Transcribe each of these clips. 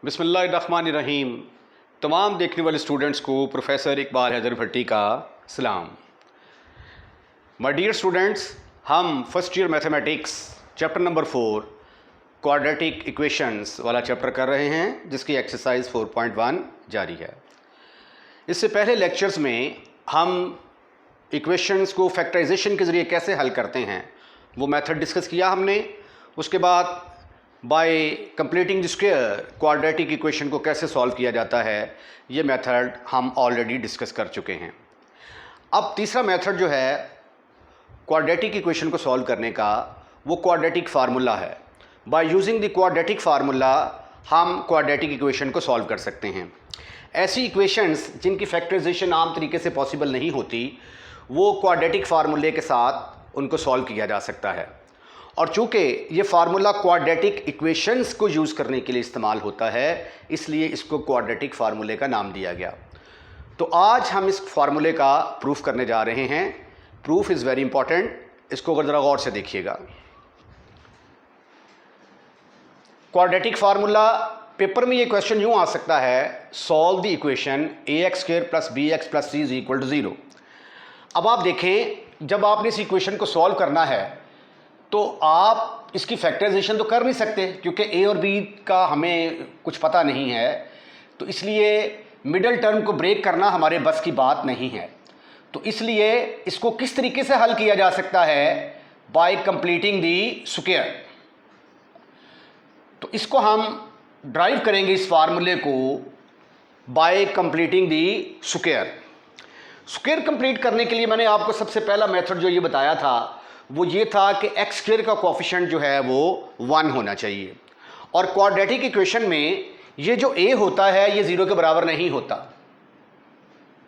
बिस्मिल्लाहिर्रहमानिर्रहीम। तमाम देखने वाले स्टूडेंट्स को प्रोफेसर इकबाल हैदर भट्टी का सलाम। माय डियर स्टूडेंट्स, हम first year mathematics chapter number 4 quadratic equations वाला चैप्टर कर रहे हैं, जिसकी एक्सरसाइज 4.1 जारी है। इससे पहले लेक्चर्स में हम इक्वेशंस को फैक्टराइजेशन के ज़रिए कैसे हल करते हैं वो मेथड डिस्कस किया हमने। उसके बाद bye completing the square quadratic equation को कैसे सॉल्व किया जाता है, ये मेथड हम ऑलरेडी डिस्कस कर चुके हैं। अब तीसरा मेथड जो है क्वाड्रेटिक इक्वेशन को सॉल्व करने का, वो क्वाड्रेटिक फार्मूला है। By using the quadratic formula हम क्वाड्रेटिक इक्वेशन को सॉल्व कर सकते हैं। ऐसी इक्वेशंस जिनकी फैक्टराइजेशन आम तरीके से पॉसिबल नहीं होती, वो क्वाड्रेटिक फार्मूले के साथ उनको सॉल्व किया जा सकता है। और चूँकि ये फार्मूला क्वाड्रेटिक इक्वेशंस को यूज़ करने के लिए इस्तेमाल होता है, इसलिए इसको क्वाड्रेटिक फार्मूले का नाम दिया गया। तो आज हम इस फार्मूले का प्रूफ करने जा रहे हैं। प्रूफ इज़ वेरी इंपॉर्टेंट, इसको अगर ज़रा गौर से देखिएगा। क्वाड्रेटिक फार्मूला, पेपर में ये क्वेश्चन यूँ आ सकता है, solve the equation ax² + bx + c = 0। अब आप देखें, जब आपने इस इक्वेशन को सॉल्व करना है तो आप इसकी फैक्टराइजेशन तो कर नहीं सकते, क्योंकि a और b का हमें कुछ पता नहीं है। तो इसलिए मिडल टर्म को ब्रेक करना हमारे बस की बात नहीं है। तो इसलिए इसको किस तरीके से हल किया जा सकता है? Bye completing the square. तो इसको हम ड्राइव करेंगे इस फार्मूले को bye completing the square. Square complete करने के लिए मैंने आपको सबसे पहला मेथड जो ये बताया था वो ये था कि x² का कोफिशिएंट जो है वो 1 होना चाहिए। और क्वाड्रेटिक इक्वेशन में ये जो a होता है ये 0 के बराबर नहीं होता।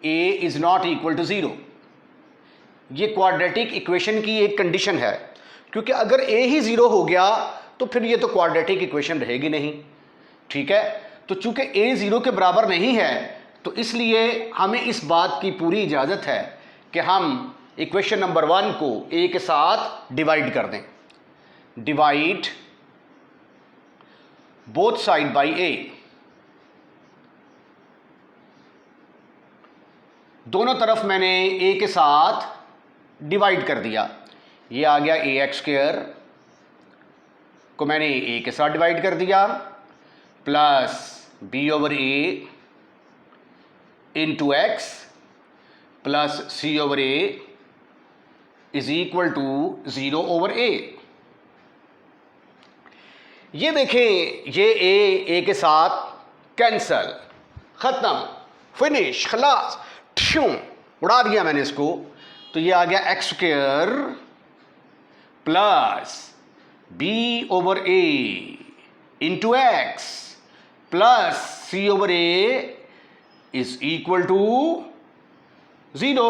a is not equal to 0। ये क्वाड्रेटिक इक्वेशन की एक कंडीशन है, क्योंकि अगर a ही 0 हो गया तो फिर ये तो क्वाड्रेटिक इक्वेशन रहेगी नहीं। ठीक है, तो चूंकि a 0 के बराबर नहीं है, तो इसलिए हमें इस बात की पूरी इजाज़त है कि हम इक्वेशन नंबर 1 को a के साथ डिवाइड कर दें। Divide both side by a। दोनों तरफ मैंने a के साथ डिवाइड कर दिया। ये आ गया ax² को मैंने a के साथ डिवाइड कर दिया, plus b/a into x plus c/a is equal to 0/a। ये देखें, ये a के साथ कैंसल, खत्म, फिनिश, खलास, ठ्यूं, उड़ा दिया मैंने इसको। तो ये आ गया x² plus b/a into x plus c/a is equal to 0।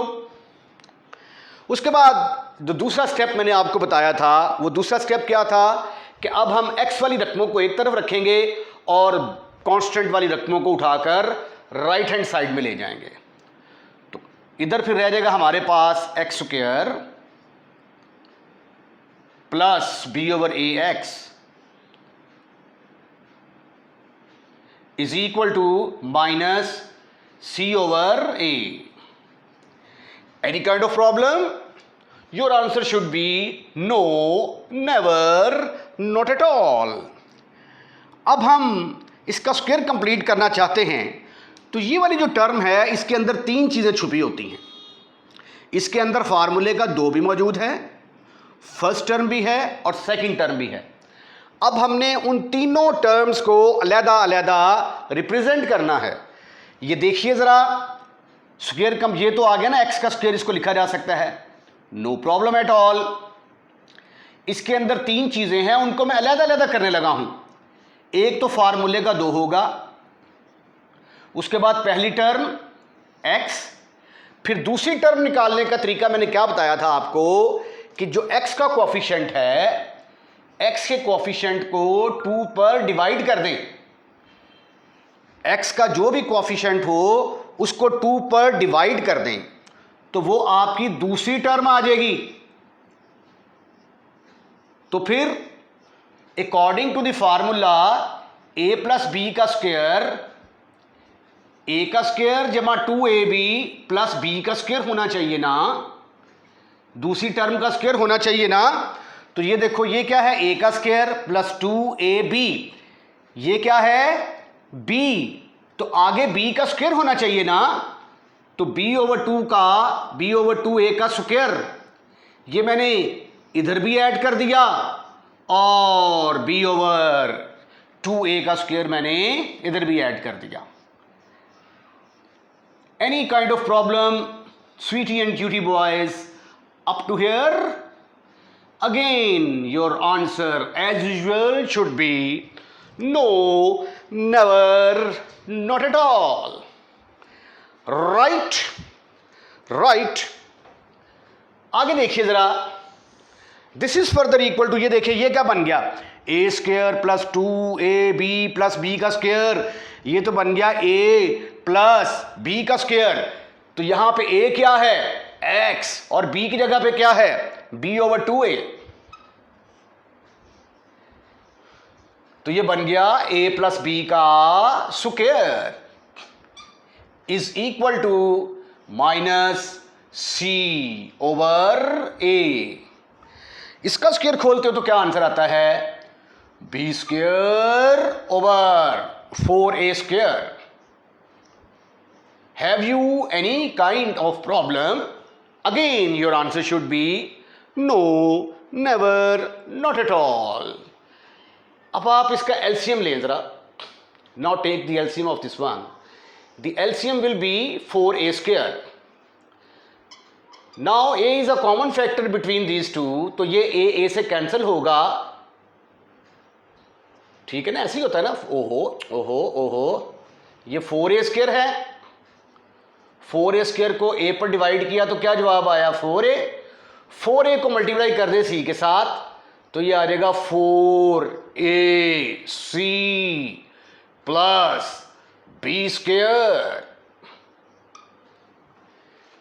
उसके बाद जो दूसरा स्टेप मैंने आपको बताया था, वो दूसरा स्टेप क्या था कि अब हम x वाली रकमों को एक तरफ रखेंगे और कांस्टेंट वाली रकमों को उठाकर राइट हैंड साइड में ले जाएंगे। तो इधर फिर रह जाएगा हमारे पास x² plus b/ax is equal to minus c/a। Any kind of problem? Your answer should be no, never, not at all. अब हम इसका स्क्वायर कंप्लीट करना चाहते हैं, तो ये वाली जो टर्म है इसके अंदर 3 चीज़ें छुपी होती हैं। इसके अंदर फार्मूले का 2 भी मौजूद है, फर्स्ट टर्म भी है और सेकंड टर्म भी है। अब हमने उन तीनों टर्म्स को अलग-अलग रिप्रेजेंट करना है। ये देखिए ज़रा, स्क्वायर कम, ये तो आ गया ना x का स्क्वायर, इसको लिखा जा सकता है, नो प्रॉब्लम एट ऑल। इसके अंदर 3 चीज़ें हैं, उनको मैं अलग-अलग करने लगा हूं। एक तो फार्मूले का 2 होगा, उसके बाद पहली टर्म x, फिर दूसरी टर्म निकालने का तरीका मैंने क्या बताया था आपको कि जो x का कोफिशिएंट है, x के कोफिशिएंट को 2 पर डिवाइड कर दें। x का जो भी कोफिशिएंट हो उसको 2 पर डिवाइड कर दें, तो वो आपकी दूसरी टर्म आ जाएगी। तो फिर according to the formula A plus B का स्क्वायर, ए का स्क्वायर जमा 2ab प्लस बी का स्क्वायर होना चाहिए ना, दूसरी टर्म का स्क्वायर होना चाहिए ना। तो ये देखो ये क्या है, ए का स्क्वायर प्लस 2ab, ये क्या है b, तो आगे b का स्क्वायर होना चाहिए ना, तो b/2a का स्क्वायर, ये मैंने इधर भी ऐड कर दिया और b/2a का स्क्वायर मैंने इधर भी ऐड कर दिया। Any kind of problem sweetie and cutie boys up to here? Again, your answer as usual should be no, never, not at all. Right? Right. आगे देखिए जरा, this is further equal to, ये देखिए ये क्या बन गया, a square plus 2ab plus B का स्क्वायर, ये तो बन गया a प्लस बी का स्क्वायर। तो यहां पे a क्या है, x, और b की जगह पे क्या है, b/2a। तो ये बन गया a प्लस बी का square is equal to minus c/a। इसका स्क्वायर खोलते हो तो क्या आंसर आता है, b²/4a²। Have you any kind of problem? Again, your answer should be no, never, not at all. अब आप इसका LCM लें जरा. Now take the LCM of this one. The LCM will be 4a². Now a is a common factor between these two, तो ये a से cancel होगा, ठीक है ना, ऐसे ही होता है ना, ओहो ओहो ओहो, ये 4a² है, 4a² को a पर डिवाइड किया तो क्या जवाब आया, 4a, 4a को मल्टीप्लाई कर दे c के साथ तो ये आ जाएगा 4ac प्लस b²।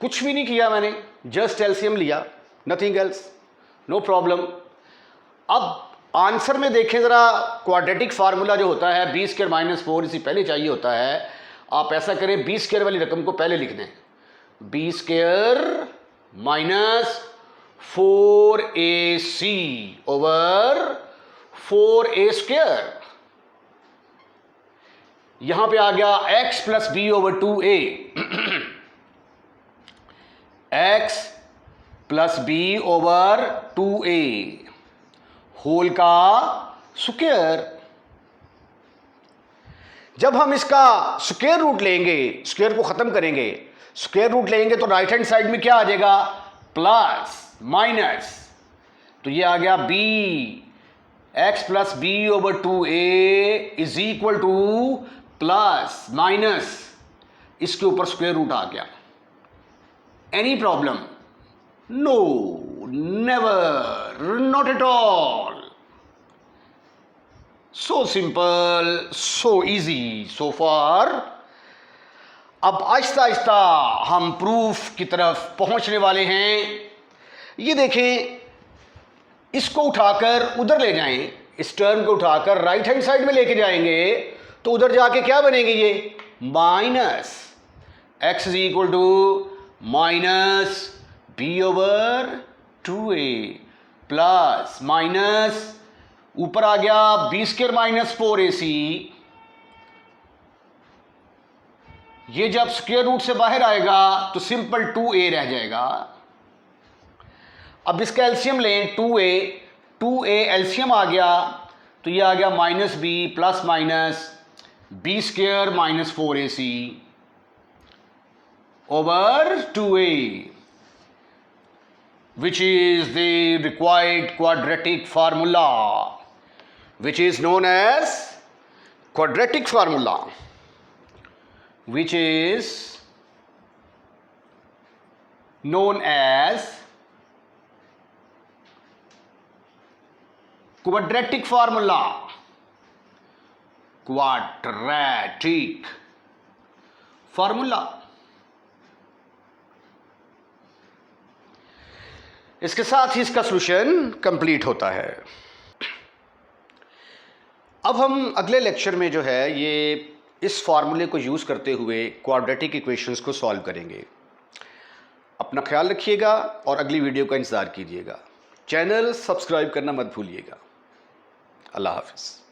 कुछ भी नहीं किया मैंने, जस्ट एलसीएम लिया, नथिंग एल्स, नो प्रॉब्लम। अब आंसर में देखें जरा, क्वाड्रेटिक फार्मूला जो होता है b² - 4 इसी पहले चाहिए होता है। आप ऐसा करें, b² वाली रकम को पहले लिख दें, b² - 4ac ओवर 4a²। यहां पे आ गया x plus b/2a, x plus b/2a whole का स्क्वायर। जब हम इसका स्क्वायर रूट लेंगे, स्क्वायर को खत्म करेंगे, स्क्वायर रूट लेंगे तो राइट हैंड साइड में क्या आ जाएगा, प्लस माइनस, तो ये आ गया b x plus b/2a is equal to plus minus, इसके ऊपर स्क्वायर रूट आ गया। Any problem? No, never, not at all. So simple, so easy so far. अब आहिस्ता आहिस्ता हम प्रूफ की तरफ पहुंचने वाले हैं। ये देखें, इसको उठाकर उधर ले जाएं, इस टर्म को उठाकर राइट हैंड साइड में लेके जाएंगे तो उधर जाके क्या बनेंगे, ये minus x is equal to minus b/2a plus minus ऊपर आ गया b² - 4ac। ये जब स्क्वायर रूट से बाहर आएगा तो सिंपल 2a रह जाएगा। अब इसका एलसीएम लें, 2a एलसीएम आ गया तो ये आ गया -b plus minus b² - 4ac over 2a, which is the required quadratic formula, which is known as quadratic formula, which is known as quadratic formula, quadratic formula। इसके साथ ही इसका सॉल्यूशन कंप्लीट होता है। अब हम अगले लेक्चर में जो है ये इस फार्मूले को यूज़ करते हुए क्वाड्रेटिक इक्वेशंस को सॉल्व करेंगे। अपना ख्याल रखिएगा और अगली वीडियो का इंतज़ार कीजिएगा। चैनल सब्सक्राइब करना मत भूलिएगा। अल्लाह हाफ़िज़।